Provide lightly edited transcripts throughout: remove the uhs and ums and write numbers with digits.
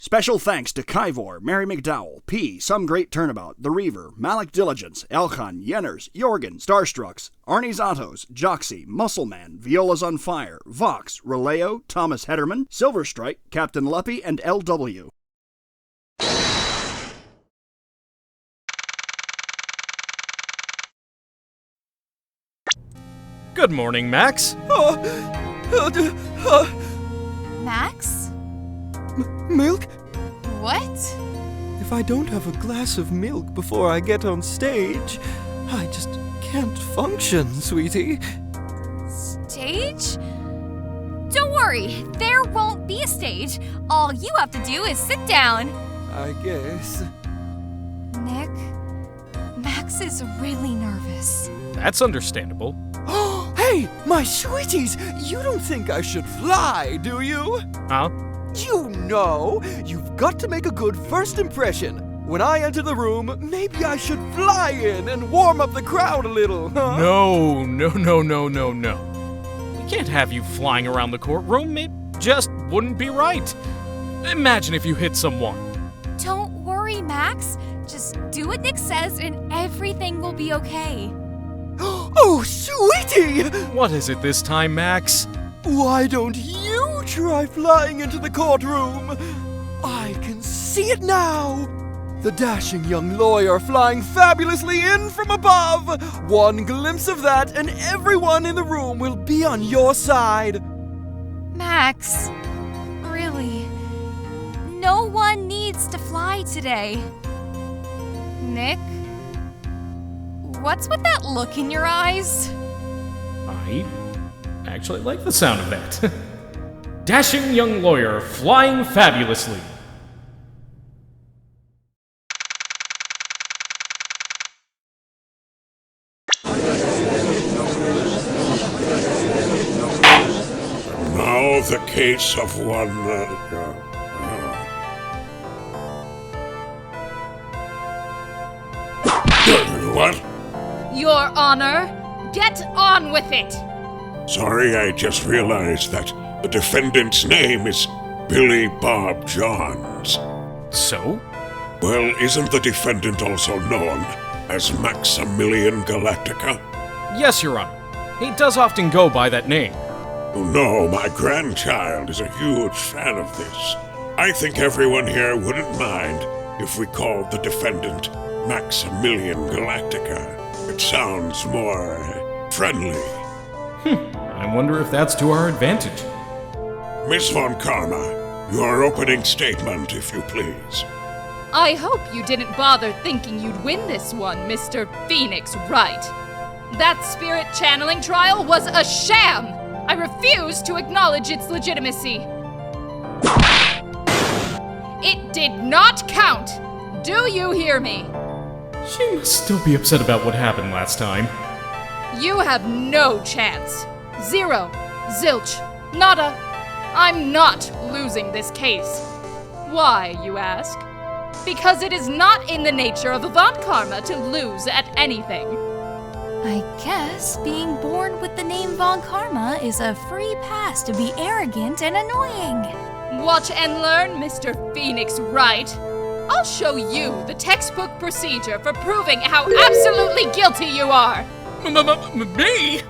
Special thanks to Kyvor, Mary McDowell, P, Some Great Turnabout, The Reaver, Malik Diligence, Elkhan, Yenners, Jorgen, Starstrucks, Arnie's Autos, Joxy, Muscleman, Viola's on Fire, Vox, Releo, Thomas Hederman, Silverstrike, Captain Luppy, and LW. Good morning, Max. Max? Milk? What? If I don't have a glass of milk before I get on stage, I just can't function, sweetie. Stage? Don't worry, there won't be a stage. All you have to do is sit down. I guess. Nick, Max is really nervous. That's understandable. Hey, my sweeties! You don't think I should fly, do you? Huh? You know, you've got to make a good first impression. When I enter the room, maybe I should fly in and warm up the crowd a little, huh? No. We can't have you flying around the courtroom. It just wouldn't be right. Imagine if you hit someone. Don't worry, Max. Just do what Nick says and everything will be okay. Oh, sweetie! What is it this time, Max? Why don't you try flying into the courtroom? I can see it now! The dashing young lawyer flying fabulously in from above! One glimpse of that and everyone in the room will be on your side! Max, really, no one needs to fly today. Nick? What's with that look in your eyes? I actually like the sound of that. Dashing young lawyer flying fabulously. Now the case of one... What? Your Honor, get on with it! Sorry, I just realized that the defendant's name is Billy Bob Johns. So? Well, isn't the defendant also known as Maximilian Galactica? Yes, Your Honor. He does often go by that name. Oh no, my grandchild is a huge fan of this. I think everyone here wouldn't mind if we called the defendant Maximilian Galactica. It sounds more friendly. I wonder if that's to our advantage. Miss von Karma, your opening statement, if you please. I hope you didn't bother thinking you'd win this one, Mr. Phoenix Wright. That spirit channeling trial was a sham! I refuse to acknowledge its legitimacy. It did not count! Do you hear me? She must still be upset about what happened last time. You have no chance. Zero. Zilch. Nada. I'm not losing this case. Why, you ask? Because it is not in the nature of von Karma to lose at anything. I guess being born with the name Von Karma is a free pass to be arrogant and annoying. Watch and learn, Mr. Phoenix Wright. I'll show you the textbook procedure for proving how absolutely guilty you are. Me?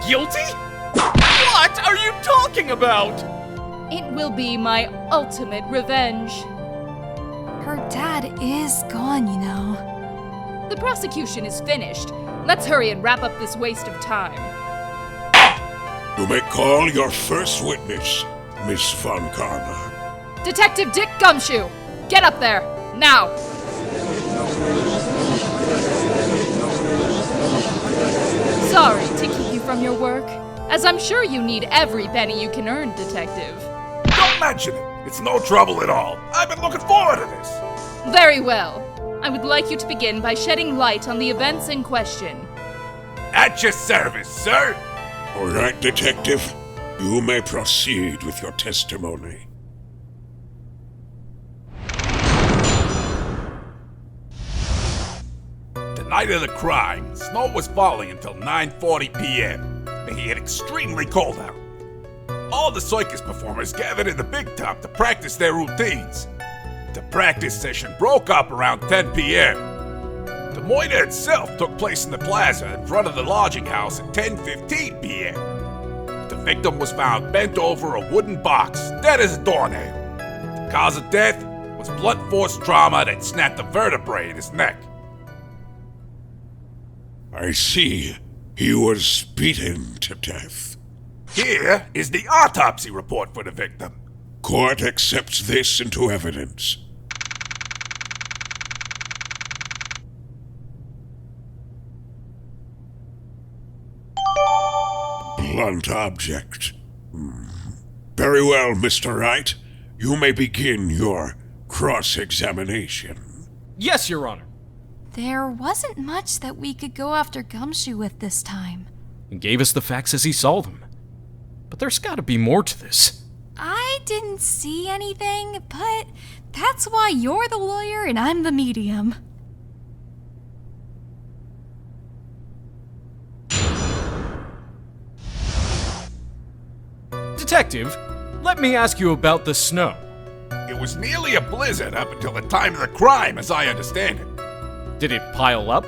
Guilty? What are you talking about? It will be my ultimate revenge. Her dad is gone, you know. The prosecution is finished. Let's hurry and wrap up this waste of time. You may call your first witness, Miss von Karma. Detective Dick Gumshoe, get up there, now! Sorry to keep you from your work, as I'm sure you need every penny you can earn, Detective. Don't mention it. It's no trouble at all. I've been looking forward to this. Very well. I would like you to begin by shedding light on the events in question. At your service, sir. All right, Detective. You may proceed with your testimony. The night of the crime, snow was falling until 9:40 p.m., making it extremely cold out. All the circus performers gathered in the big top to practice their routines. The practice session broke up around 10 p.m. The moita itself took place in the plaza in front of the lodging house at 10:15 p.m. The victim was found bent over a wooden box, dead as a doornail. The cause of death was blunt force trauma that snapped the vertebrae in his neck. I see. He was beaten to death. Here is the autopsy report for the victim. Court accepts this into evidence. Blunt object. Very well, Mr. Wright. You may begin your cross-examination. Yes, Your Honor. There wasn't much that we could go after Gumshoe with this time. He gave us the facts as he saw them. But there's gotta be more to this. I didn't see anything, but that's why you're the lawyer and I'm the medium. Detective, let me ask you about the snow. It was nearly a blizzard up until the time of the crime, as I understand it. Did it pile up?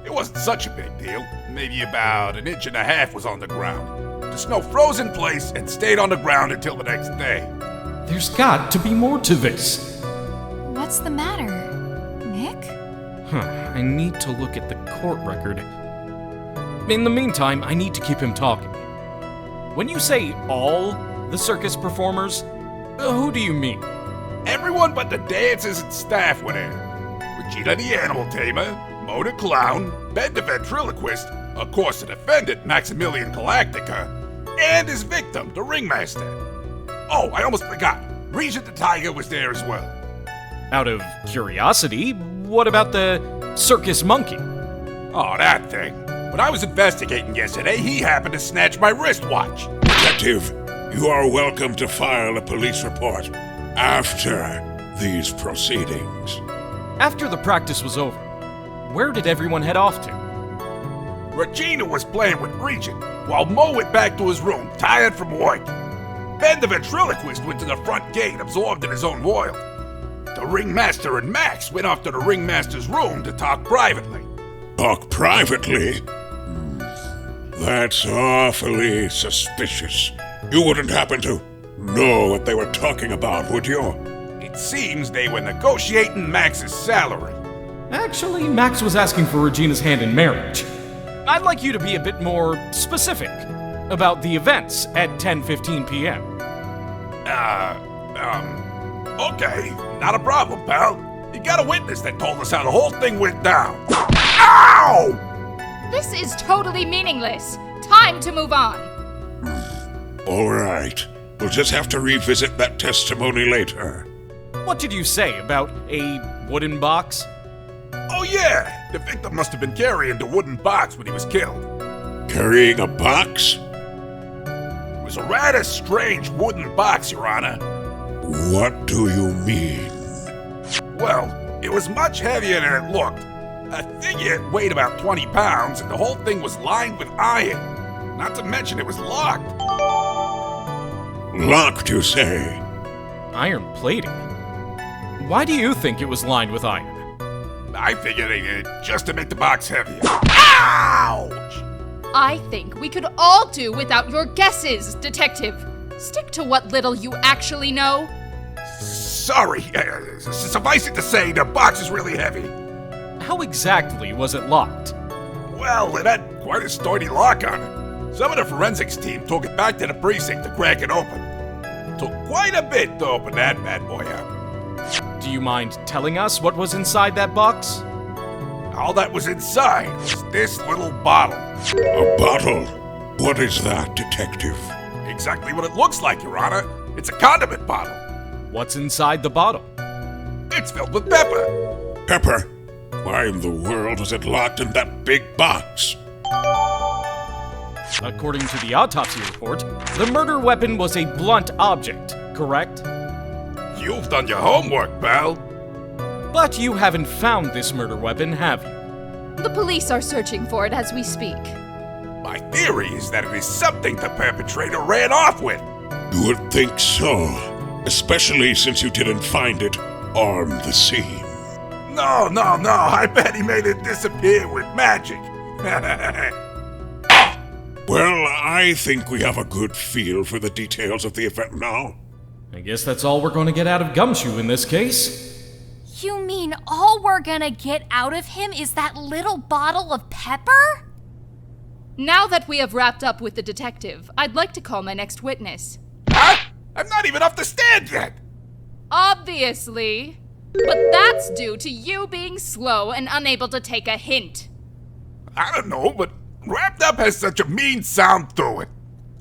It wasn't such a big deal. Maybe about 1.5 inches was on the ground. The snow froze in place and stayed on the ground until the next day. There's got to be more to this. What's the matter, Nick? I need to look at the court record. In the meantime, I need to keep him talking. When you say all the circus performers, who do you mean? Everyone but the dancers and staff were there. Regina the animal tamer, Mo the clown, Ben the ventriloquist, of course the defendant, Maximilian Galactica, and his victim, the ringmaster. Oh, I almost forgot. Regent the tiger was there as well. Out of curiosity, what about the circus monkey? Oh, that thing. When I was investigating yesterday, he happened to snatch my wristwatch. Detective, you are welcome to file a police report after these proceedings. After the practice was over, where did everyone head off to? Regina was playing with Regent, while Mo went back to his room, tired from work. Ben the ventriloquist went to the front gate, absorbed in his own world. The ringmaster and Max went off to the ringmaster's room to talk privately. Talk privately? That's awfully suspicious. You wouldn't happen to know what they were talking about, would you? It seems they were negotiating Max's salary. Actually, Max was asking for Regina's hand in marriage. I'd like you to be a bit more specific about the events at 10:15 p.m. Okay, not a problem, pal. You got a witness that told us how the whole thing went down. Ow! This is totally meaningless. Time to move on. All right. We'll just have to revisit that testimony later. What did you say about a wooden box? Oh yeah, the victim must have been carrying the wooden box when he was killed. Carrying a box? It was a rather strange wooden box, Your Honor. What do you mean? Well, it was much heavier than it looked. I figure it weighed about 20 pounds, and the whole thing was lined with iron. Not to mention it was locked. Locked, you say? Iron plating? Why do you think it was lined with iron? I figured they did it just to make the box heavier. Ouch! I think we could all do without your guesses, Detective. Stick to what little you actually know. Sorry, suffice it to say, the box is really heavy. How exactly was it locked? Well, it had quite a sturdy lock on it. Some of the forensics team took it back to the precinct to crack it open. Took quite a bit to open that bad boy up. Do you mind telling us what was inside that box? All that was inside was this little bottle. A bottle? What is that, Detective? Exactly what it looks like, Your Honor. It's a condiment bottle. What's inside the bottle? It's filled with pepper. Pepper? Why in the world is it locked in that big box? According to the autopsy report, the murder weapon was a blunt object, correct? You've done your homework, pal. But you haven't found this murder weapon, have you? The police are searching for it as we speak. My theory is that it is something the perpetrator ran off with. You would think so, especially since you didn't find it on the scene. No, I bet he made it disappear with magic. Well, I think we have a good feel for the details of the event now. I guess that's all we're going to get out of Gumshoe in this case. You mean all we're gonna get out of him is that little bottle of pepper? Now that we have wrapped up with the detective, I'd like to call my next witness. Huh? I'm not even off the stand yet. Obviously. But that's due to you being slow and unable to take a hint. I don't know, but wrapped up has such a mean sound to it.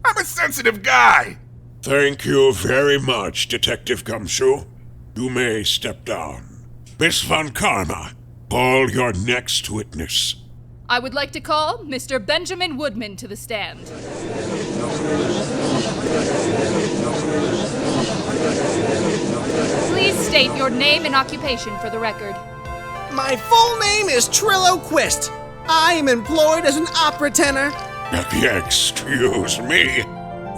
I'm a sensitive guy. Thank you very much, Detective Gumshoe. You may step down. Miss von Karma, call your next witness. I would like to call Mr. Benjamin Woodman to the stand. Please state your name and occupation for the record. My full name is Trilo Quist. I am employed as an opera tenor. Excuse me.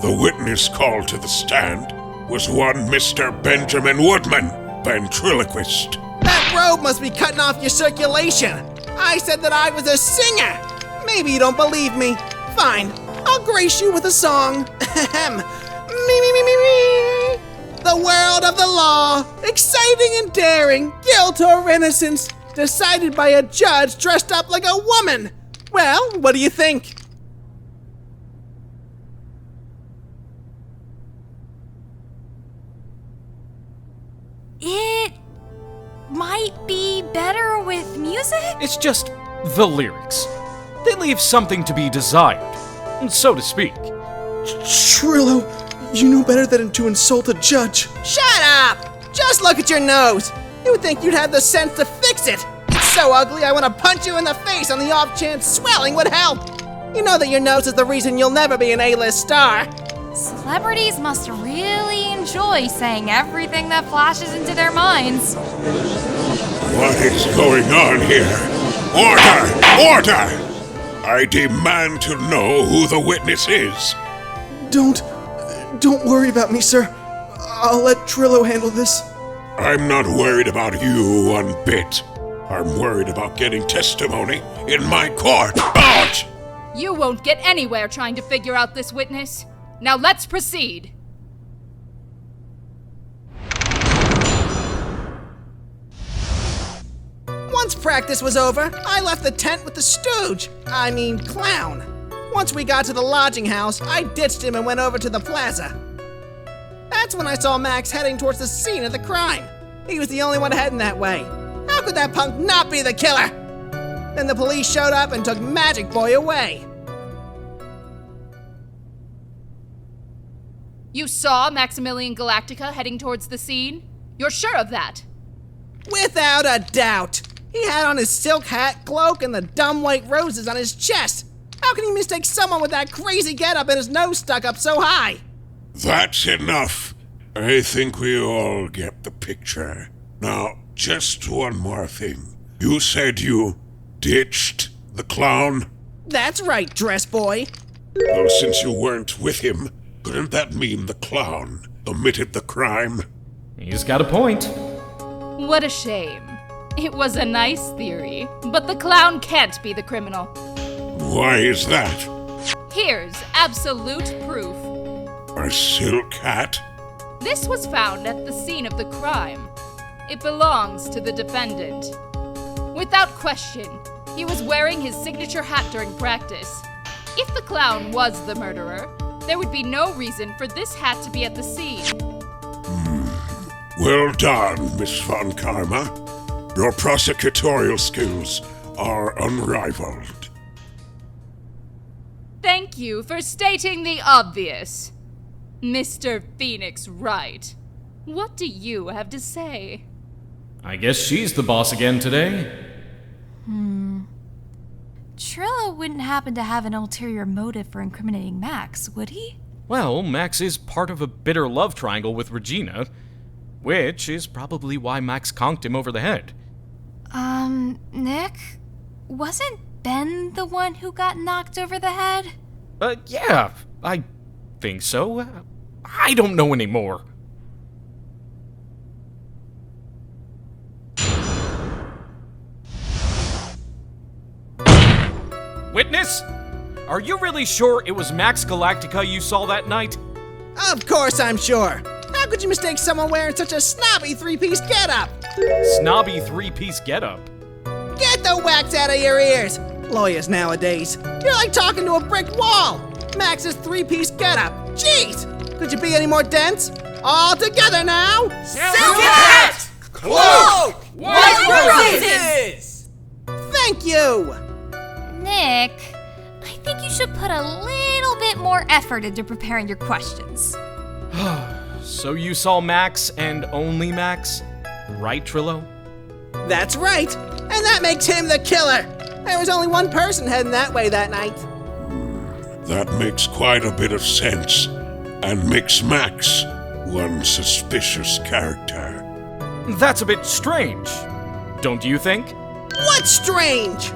The witness called to the stand was one Mr. Benjamin Woodman, ventriloquist. That robe must be cutting off your circulation. I said that I was a singer. Maybe you don't believe me. Fine, I'll grace you with a song. Me. The world of the law, exciting and daring, guilt or innocence, decided by a judge dressed up like a woman. Well, what do you think? It might be better with music? It's just the lyrics. They leave something to be desired, so to speak. Trilo, you know better than to insult a judge. Shut up! Just look at your nose. You would think you'd have the sense to fix it. It's so ugly I want to punch you in the face on the off chance swelling would help. You know that your nose is the reason you'll never be an A-list star. Celebrities must really enjoy saying everything that flashes into their minds. What is going on here? Order! I demand to know who the witness is. Don't worry about me, sir. I'll let Trilo handle this. I'm not worried about you one bit. I'm worried about getting testimony in my court. Out! You won't get anywhere trying to figure out this witness. Now let's proceed. Once practice was over, I left the tent with the clown. Once we got to the lodging house, I ditched him and went over to the plaza. That's when I saw Max heading towards the scene of the crime. He was the only one heading that way. How could that punk not be the killer? Then the police showed up and took Magic Boy away. You saw Maximilian Galactica heading towards the scene? You're sure of that? Without a doubt. He had on his silk hat, cloak, and the dumb white roses on his chest. How can he mistake someone with that crazy getup and his nose stuck up so high? That's enough. I think we all get the picture. Now, just one more thing. You said you ditched the clown? That's right, dress boy. Well, since you weren't with him, couldn't that mean the clown committed the crime? He's got a point. What a shame. It was a nice theory, but the clown can't be the criminal. Why is that? Here's absolute proof. A silk hat? This was found at the scene of the crime. It belongs to the defendant. Without question, he was wearing his signature hat during practice. If the clown was the murderer, there would be no reason for this hat to be at the scene. Well done, Miss von Karma. Your prosecutorial skills are unrivaled. Thank you for stating the obvious. Mr. Phoenix Wright, what do you have to say? I guess she's the boss again today. Trilo wouldn't happen to have an ulterior motive for incriminating Max, would he? Well, Max is part of a bitter love triangle with Regina, which is probably why Max conked him over the head. Nick? Wasn't Ben the one who got knocked over the head? Yeah, I think so. I don't know anymore. Are you really sure it was Max Galactica you saw that night? Of course I'm sure. How could you mistake someone wearing such a snobby three-piece getup? Snobby three-piece getup. Get the wax out of your ears! Lawyers nowadays, you're like talking to a brick wall! Max's three-piece getup. Jeez! Could you be any more dense? All together now! Silk hat! Cloak! White roses! Thank you! Nick, I think you should put a little bit more effort into preparing your questions. So you saw Max and only Max? Right, Trilo? That's right! And that makes him the killer! There was only one person heading that way that night. That makes quite a bit of sense, and makes Max one suspicious character. That's a bit strange, don't you think? What's strange?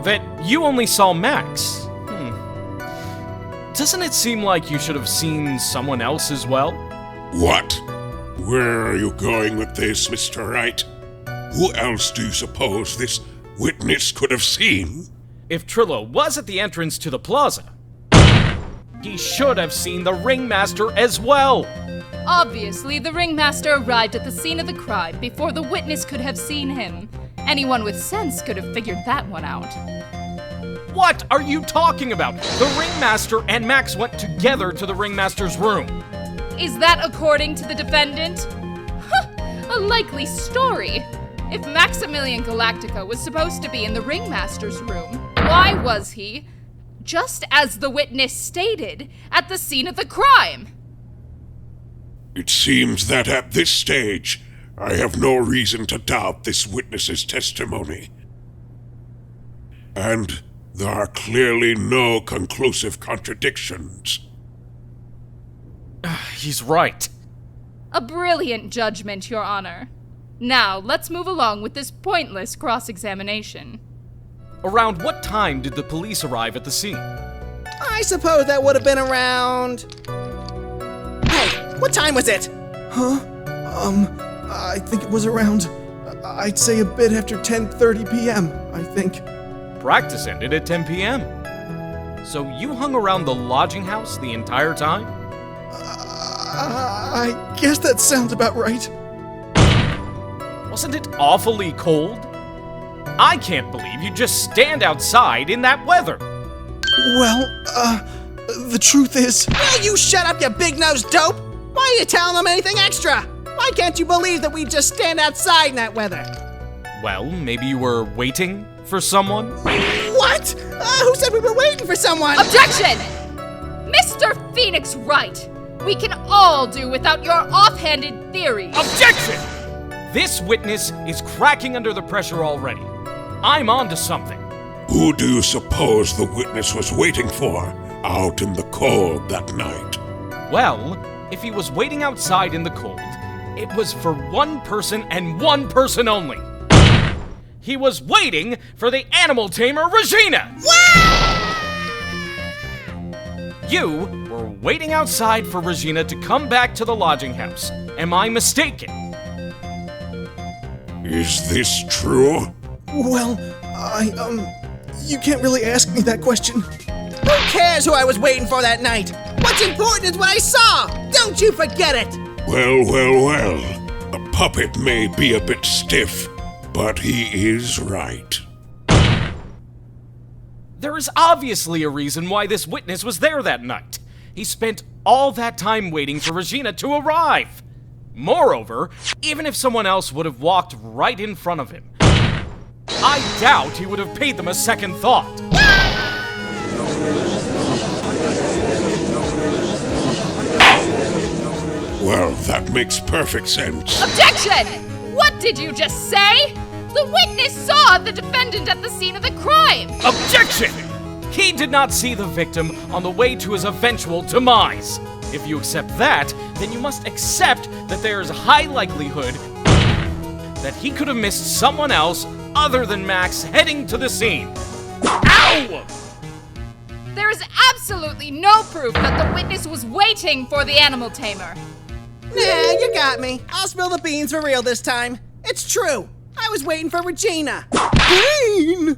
That you only saw Max. Doesn't it seem like you should have seen someone else as well? What? Where are you going with this, Mr. Wright? Who else do you suppose this witness could have seen? If Trilo was at the entrance to the plaza, he should have seen the ringmaster as well. Obviously, the ringmaster arrived at the scene of the crime before the witness could have seen him. Anyone with sense could have figured that one out. What are you talking about? The ringmaster and Max went together to the ringmaster's room. Is that according to the defendant? A likely story. If Maximilian Galactica was supposed to be in the ringmaster's room, why was he, just as the witness stated, at the scene of the crime? It seems that at this stage, I have no reason to doubt this witness's testimony. And there are clearly no conclusive contradictions. He's right. A brilliant judgment, Your Honor. Now, let's move along with this pointless cross-examination. Around what time did the police arrive at the scene? I suppose that would have been around... Hey, what time was it? I think it was around, I'd say a bit after 10:30 p.m., I think. Practice ended at 10 p.m. So you hung around the lodging house the entire time? I guess that sounds about right. Wasn't it awfully cold? I can't believe you just stand outside in that weather. Well, the truth is... Will you shut up, you big-nosed dope? Why are you telling them anything extra? Why can't you believe that we just stand outside in that weather? Well, maybe you were waiting for someone? What? Who said we were waiting for someone? Objection! Mr. Phoenix Wright, we can all do without your offhanded theories. Objection! This witness is cracking under the pressure already. I'm on to something. Who do you suppose the witness was waiting for out in the cold that night? Well, if he was waiting outside in the cold, it was for one person and one person only. He was waiting for the animal tamer, Regina! You were waiting outside for Regina to come back to the lodging house. Am I mistaken? Is this true? Well, you can't really ask me that question. Who cares who I was waiting for that night? What's important is what I saw! Don't you forget it! Well. The puppet may be a bit stiff, but he is right. There is obviously a reason why this witness was there that night. He spent all that time waiting for Regina to arrive. Moreover, even if someone else would have walked right in front of him, I doubt he would have paid them a second thought. Well, that makes perfect sense. Objection! What did you just say? The witness saw the defendant at the scene of the crime! Objection! He did not see the victim on the way to his eventual demise. If you accept that, then you must accept that there is a high likelihood that he could have missed someone else other than Max heading to the scene. Ow! There is absolutely no proof that the witness was waiting for the animal tamer. Nah, you got me. I'll spill the beans for real this time. It's true. I was waiting for Regina. Bean!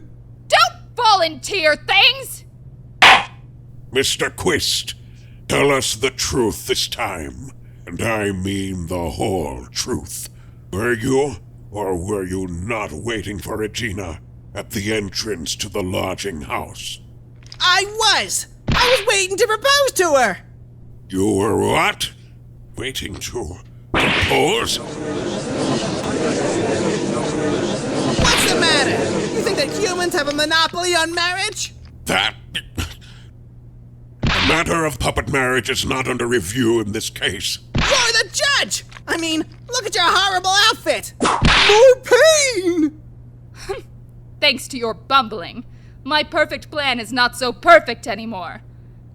Don't volunteer things! Mr. Quist, tell us the truth this time. And I mean the whole truth. Were you, or were you not waiting for Regina at the entrance to the lodging house? I was waiting to propose to her! You were what? Waiting to propose? What's the matter? You think that humans have a monopoly on marriage? That... The matter of puppet marriage is not under review in this case. You're the judge! I mean, look at your horrible outfit! More pain! Thanks to your bumbling, my perfect plan is not so perfect anymore.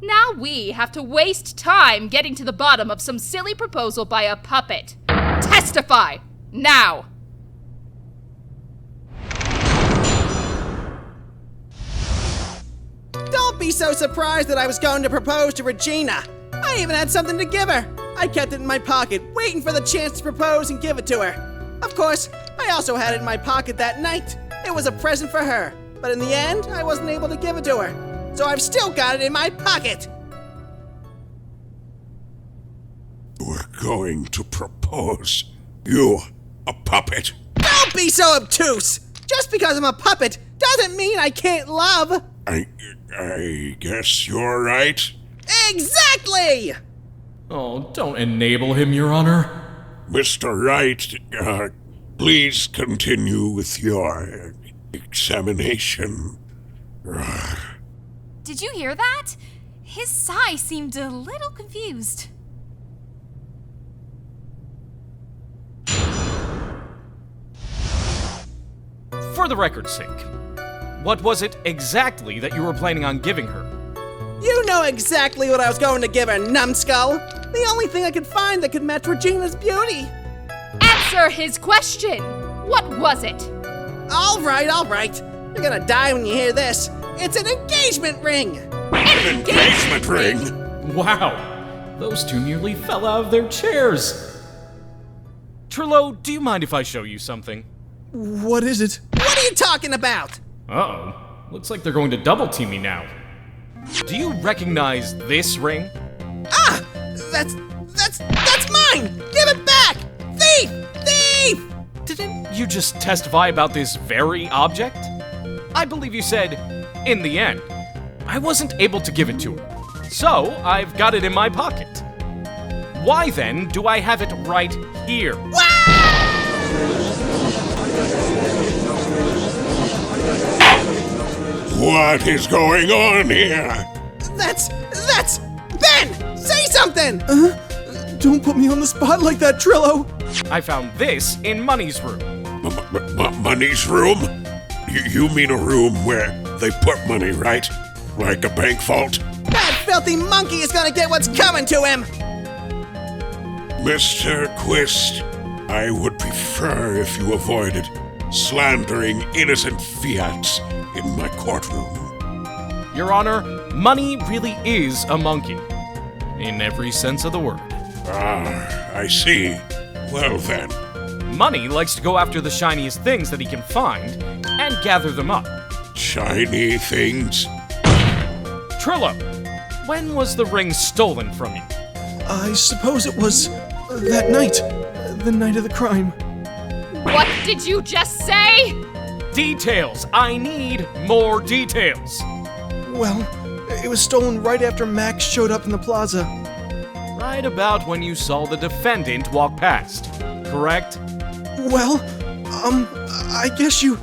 Now we have to waste time getting to the bottom of some silly proposal by a puppet. Testify! Now! Don't be so surprised that I was going to propose to Regina. I even had something to give her. I kept it in my pocket, waiting for the chance to propose and give it to her. Of course, I also had it in my pocket that night. It was a present for her, but in the end, I wasn't able to give it to her. So I've still got it in my pocket. We're going to propose. You, a puppet. Don't be so obtuse! Just because I'm a puppet doesn't mean I can't love! I guess you're right. Exactly! Oh, don't enable him, Your Honor. Mr. Wright, please continue with your examination. Did you hear that? His sigh seemed a little confused. For the record's sake, what was it exactly that you were planning on giving her? You know exactly what I was going to give her, numbskull! The only thing I could find that could match Regina's beauty! Answer his question! What was it? All right. You're gonna die when you hear this. It's an engagement ring! An engagement ring? Wow, those two nearly fell out of their chairs. Trilo, do you mind if I show you something? What is it? What are you talking about? Uh-oh, looks like they're going to double team me now. Do you recognize this ring? Ah! That's mine! Give it back! Thief! Thief! Didn't you just testify about this very object? I believe you said, in the end. I wasn't able to give it to her, so I've got it in my pocket. Why then do I have it right here? What is going on here? That's Ben! Say something! Don't put me on the spot like that, Trilo! I found this in Money's room. Money's room? You mean a room where they put money, right? Like a bank vault? That filthy monkey is gonna get what's coming to him! Mr. Quist, I would prefer if you avoided slandering innocent fiats in my courtroom. Your Honor, Money really is a monkey. In every sense of the word. Ah, I see. Well then. Money likes to go after the shiniest things that he can find and gather them up. Shiny things? Trilo, when was the ring stolen from you? I suppose it was that night. The night of the crime. What did you just say? Details! I need more details! Well, it was stolen right after Max showed up in the plaza. Right about when you saw the defendant walk past, correct? Well, I guess you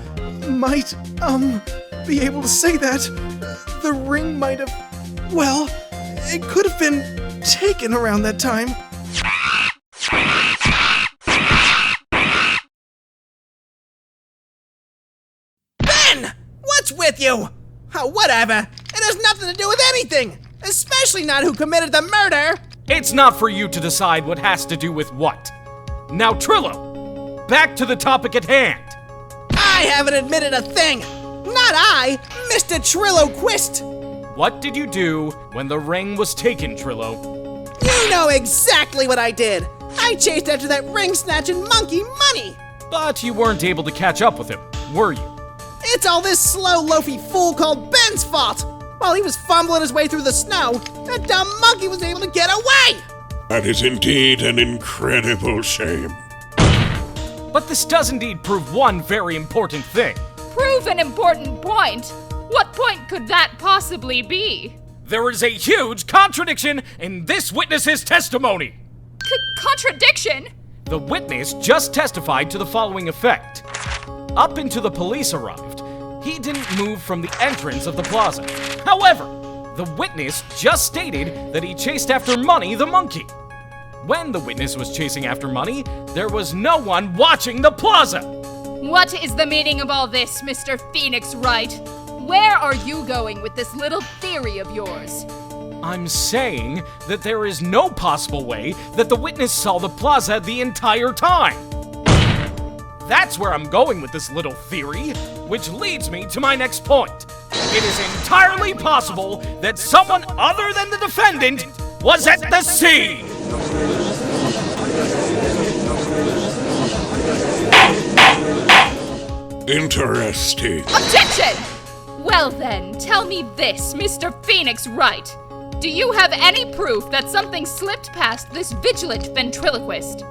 might, be able to say that. The ring might have, well, it could have been taken around that time. Ben! What's with you? Oh, whatever. It has nothing to do with anything. Especially not who committed the murder. It's not for you to decide what has to do with what. Now, Trilo, back to the topic at hand. I haven't admitted a thing. Not I, Mr. Trilo Quist. What did you do when the ring was taken, Trilo? You know exactly what I did. I chased after that ring-snatching monkey Money. But you weren't able to catch up with him, were you? It's all this slow, loafy fool called Ben's fault. While he was fumbling his way through the snow, that dumb monkey was able to get away! That is indeed an incredible shame. But this does indeed prove one very important thing. Prove an important point? What point could that possibly be? There is a huge contradiction in this witness's testimony. Contradiction? The witness just testified to the following effect. Up until the police arrived, he didn't move from the entrance of the plaza. However, the witness just stated that he chased after Money the monkey. When the witness was chasing after Money, there was no one watching the plaza. What is the meaning of all this, Mr. Phoenix Wright? Where are you going with this little theory of yours? I'm saying that there is no possible way that the witness saw the plaza the entire time. That's where I'm going with this little theory, which leads me to my next point. It is entirely possible that someone other than the defendant was at the scene. Interesting. Objection! Well then, tell me this, Mr. Phoenix Wright. Do you have any proof that something slipped past this vigilant ventriloquist?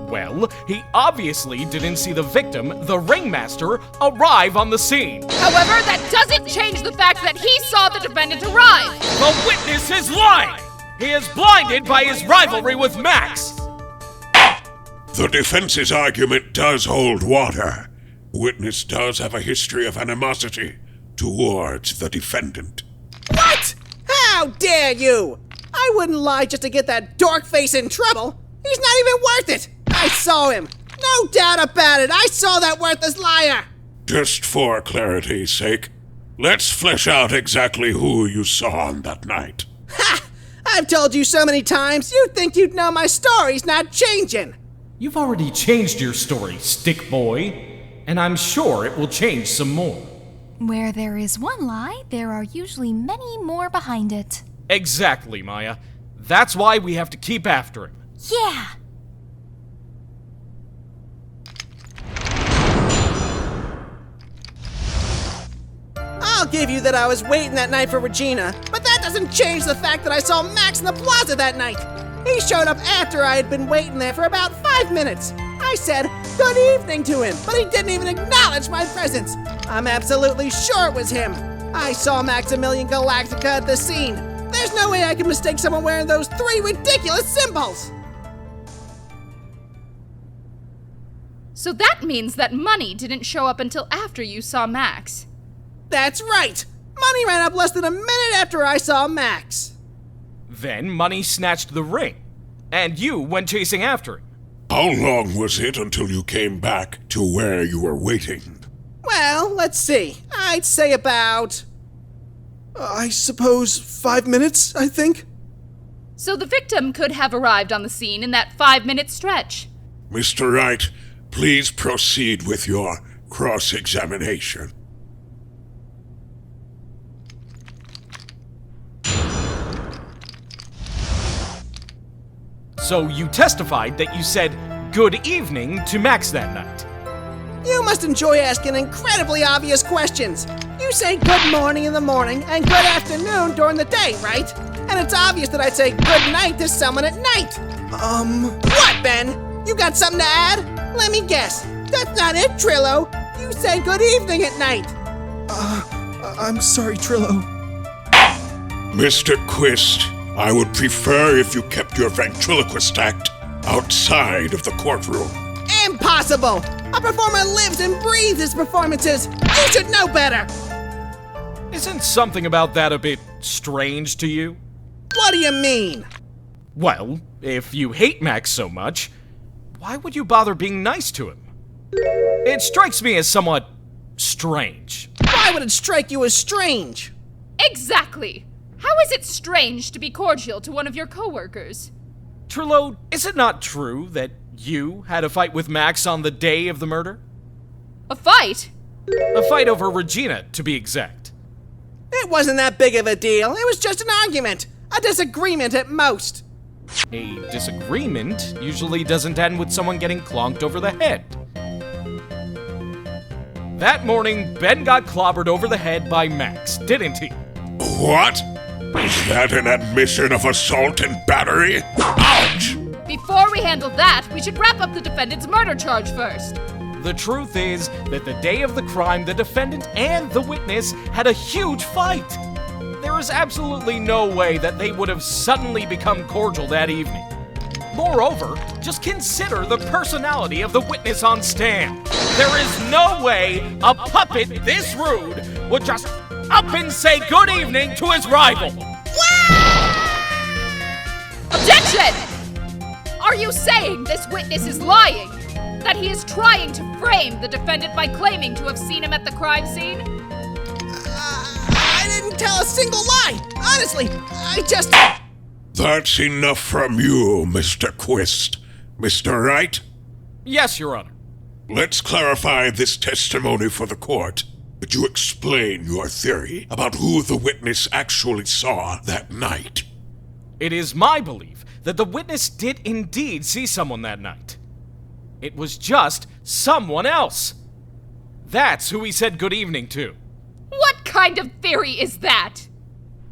Well, he obviously didn't see the victim, the ringmaster, arrive on the scene. However, that doesn't change the fact that he saw the defendant arrive. The witness is lying! He is blinded by his rivalry with Max. The defense's argument does hold water. Witness does have a history of animosity towards the defendant. What? How dare you! I wouldn't lie just to get that dork face in trouble. He's not even worth it. I saw him. No doubt about it. I saw that worthless liar. Just for clarity's sake, let's flesh out exactly who you saw on that night. Ha! I've told you so many times, you'd think you'd know my story's not changing. You've already changed your story, stick boy. And I'm sure it will change some more. Where there is one lie, there are usually many more behind it. Exactly, Maya. That's why we have to keep after him. Yeah! I'll give you that I was waiting that night for Regina, but that doesn't change the fact that I saw Max in the plaza that night. He showed up after I had been waiting there for about 5 minutes. I said good evening to him, but he didn't even acknowledge my presence. I'm absolutely sure it was him. I saw Maximilian Galactica at the scene. There's no way I can mistake someone wearing those 3 ridiculous symbols. So that means that Money didn't show up until after you saw Max. That's right. Money ran up less than a minute after I saw Max. Then Money snatched the ring, and you went chasing after him. How long was it until you came back to where you were waiting? Well, let's see. I'd say about... I suppose 5 minutes, I think? So the victim could have arrived on the scene in that 5-minute stretch. Mr. Wright, please proceed with your cross-examination. So you testified that you said good evening to Max that night. You must enjoy asking incredibly obvious questions. You say good morning in the morning and good afternoon during the day, right? And it's obvious that I'd say good night to someone at night. What, Ben? You got something to add? Let me guess. That's not it, Trilo. You say good evening at night. I'm sorry, Trilo. Mr. Quist, I would prefer if you kept your ventriloquist act outside of the courtroom. Impossible! A performer lives and breathes his performances. You should know better. Isn't something about that a bit strange to you? What do you mean? Well, if you hate Max so much, why would you bother being nice to him? It strikes me as somewhat strange. Why would it strike you as strange? Exactly! How is it strange to be cordial to one of your coworkers? Trilo, is it not true that you had a fight with Max on the day of the murder? A fight? A fight over Regina, to be exact. It wasn't that big of a deal. It was just an argument. A disagreement at most. A disagreement usually doesn't end with someone getting clonked over the head. That morning, Ben got clobbered over the head by Max, didn't he? What? Is that an admission of assault and battery? Ouch! Before we handle that, we should wrap up the defendant's murder charge first. The truth is that the day of the crime, the defendant and the witness had a huge fight. There is absolutely no way that they would have suddenly become cordial that evening. Moreover, just consider the personality of the witness on stand. There is no way a puppet this rude would just up and say good evening to his rival. Objection! Are you saying this witness is lying? That he is trying to frame the defendant by claiming to have seen him at the crime scene? I didn't tell a single lie! Honestly, I just... That's enough from you, Mr. Quist. Mr. Wright? Yes, Your Honor. Let's clarify this testimony for the court. Could you explain your theory about who the witness actually saw that night? It is my belief that the witness did indeed see someone that night. It was just someone else. That's who he said good evening to. What kind of theory is that?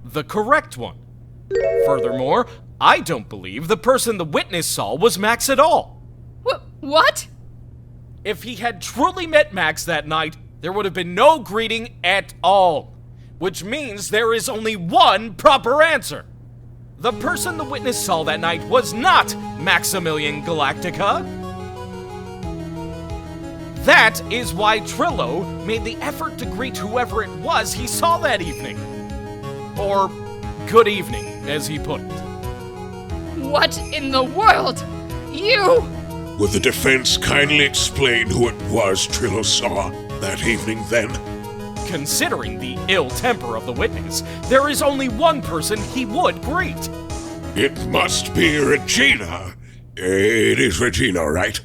The correct one. Furthermore, I don't believe the person the witness saw was Max at all. What? If he had truly met Max that night, there would have been no greeting at all. Which means there is only one proper answer. The person the witness saw that night was not Maximilian Galactica. That is why Trilo made the effort to greet whoever it was he saw that evening. Or, good evening, as he put it. What in the world? You... Would the defense kindly explain who it was Trilo saw that evening then? Considering the ill temper of the witness, there is only one person he would greet. It must be Regina. It is Regina, right?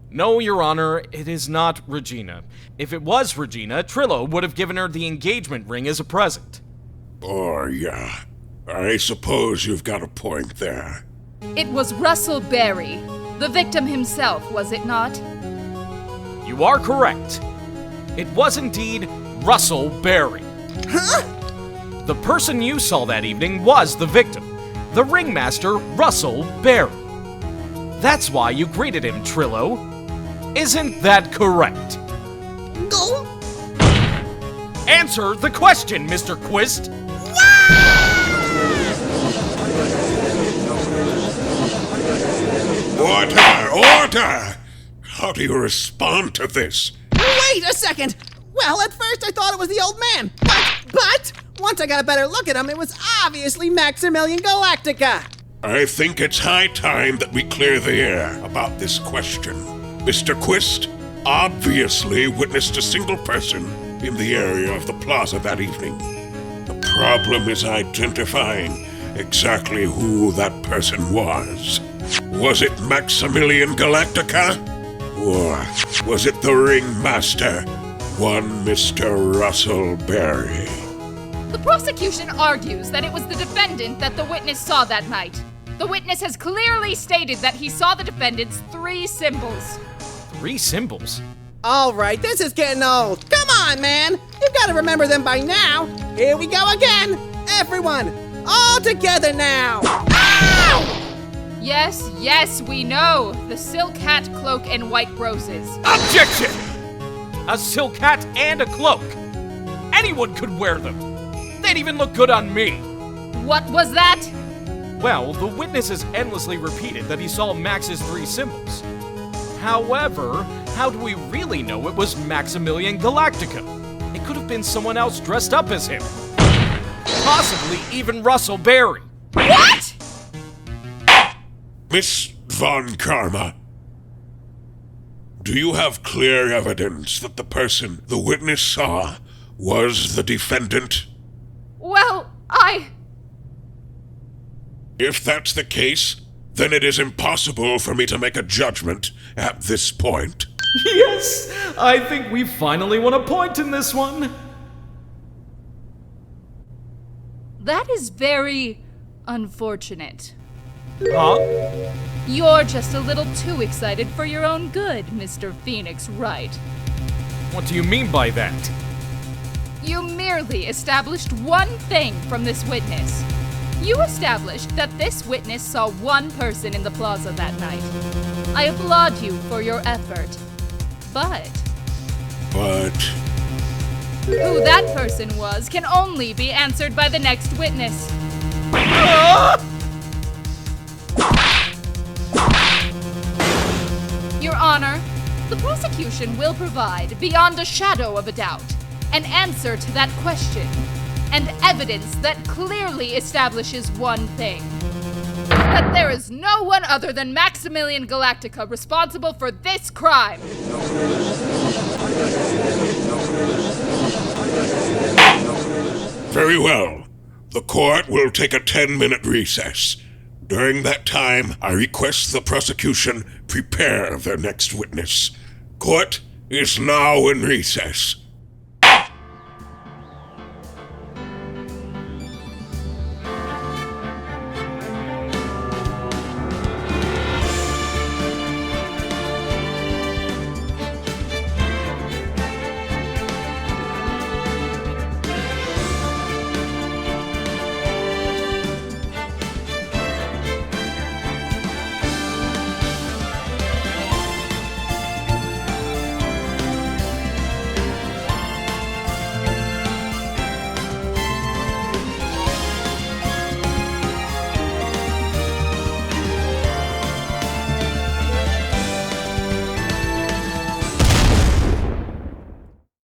No, Your Honor, it is not Regina. If it was Regina, Trilo would have given her the engagement ring as a present. Oh, yeah. I suppose you've got a point there. It was Russell Berry, the victim himself, was it not? You are correct. It was indeed Russell Berry. Huh? The person you saw that evening was the victim, the ringmaster Russell Berry. That's why you greeted him, Trilo. Isn't that correct? No. Answer the question, Mr. Quist. Order! How do you respond to this? Wait a second! Well, at first I thought it was the old man, but once I got a better look at him, it was obviously Maximilian Galactica! I think it's high time that we clear the air about this question. Mr. Quist obviously witnessed a single person in the area of the plaza that evening. The problem is identifying exactly who that person was. Was it Maximilian Galactica? Or was it the ringmaster, one Mr. Russell Berry? The prosecution argues that it was the defendant that the witness saw that night. The witness has clearly stated that he saw the defendant's 3 symbols. 3 symbols? Alright, this is getting old. Come on, man! You've got to remember them by now. Here we go again! Everyone, all together now! Ow! Yes, we know. The silk hat, cloak, and white roses. Objection! A silk hat and a cloak. Anyone could wear them. They'd even look good on me. What was that? Well, the witness has endlessly repeated that he saw Max's 3 symbols. However, how do we really know it was Maximilian Galactica? It could have been someone else dressed up as him. Possibly even Russell Berry. What? Miss von Karma, do you have clear evidence that the person the witness saw was the defendant? Well, If that's the case, then it is impossible for me to make a judgment at this point. Yes, I think we finally won a point in this one. That is very unfortunate. Huh? You're just a little too excited for your own good, Mr. Phoenix Wright. What do you mean by that? You merely established one thing from this witness. You established that this witness saw one person in the plaza that night. I applaud you for your effort. But who that person was can only be answered by the next witness. Your Honor, the prosecution will provide, beyond a shadow of a doubt, an answer to that question, and evidence that clearly establishes one thing. That there is no one other than Maximilian Galactica responsible for this crime. Very well. The court will take a 10-minute recess. During that time, I request the prosecution prepare their next witness. Court is now in recess.